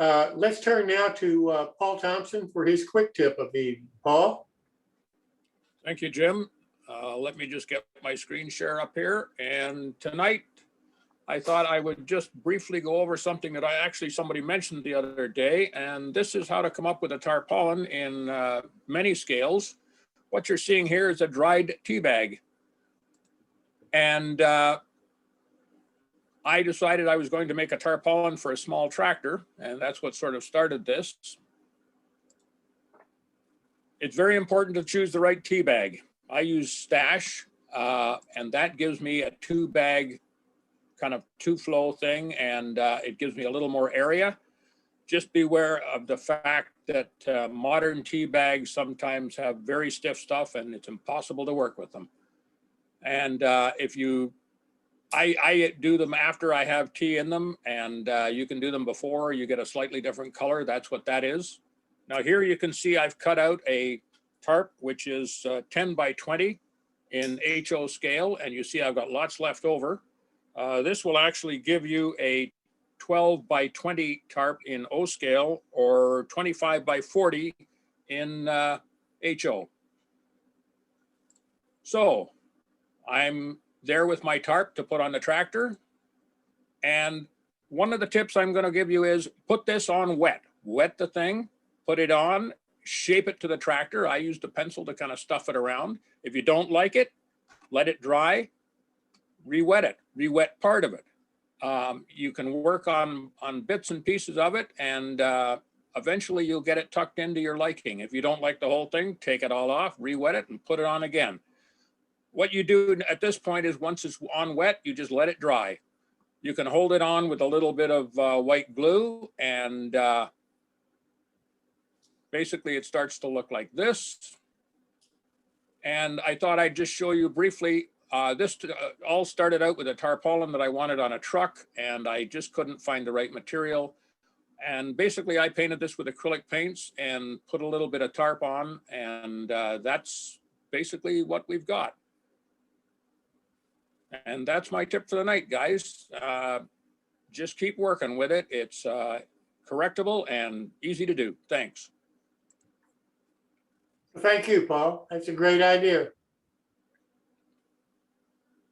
Let's turn now to Paul Thomson for his quick tip of the evening. Paul? Thank you, Jim. Let me just get my screen share up here. And tonight, I thought I would just briefly go over something that somebody mentioned the other day, and this is how to come up with a tarpaulin in many scales. What you're seeing here is a dried tea bag. And I decided I was going to make a tarpaulin for a small tractor, and that's what sort of started this. It's very important to choose the right tea bag. I use Stash, and that gives me a two bag kind of two flow thing, and it gives me a little more area. Just beware of the fact that modern tea bags sometimes have very stiff stuff and it's impossible to work with them. And I do them after I have tea in them, and you can do them before you get a slightly different color. That's what that is. Now here you can see I've cut out a tarp, which is 10 by 20 in HO scale, and you see I've got lots left over. This will actually give you a 12 by 20 tarp in O scale or 25 by 40 in HO. So I'm there with my tarp to put on the tractor. And one of the tips I'm going to give you is put this on wet. Wet the thing, put it on, shape it to the tractor. I used a pencil to kind of stuff it around. If you don't like it, let it dry, re-wet it, re-wet part of it. You can work on bits and pieces of it, and eventually you'll get it tucked into your liking. If you don't like the whole thing, take it all off, re-wet it, and put it on again. What you do at this point is once it's on wet, you just let it dry. You can hold it on with a little bit of white glue, and basically it starts to look like this. And I thought I'd just show you briefly, this all started out with a tarpaulin that I wanted on a truck, and I just couldn't find the right material. And basically I painted this with acrylic paints and put a little bit of tarp on, and that's basically what we've got. And that's my tip for the night, guys. Just keep working with it. It's correctable and easy to do. Thanks. Thank you, Paul. That's a great idea.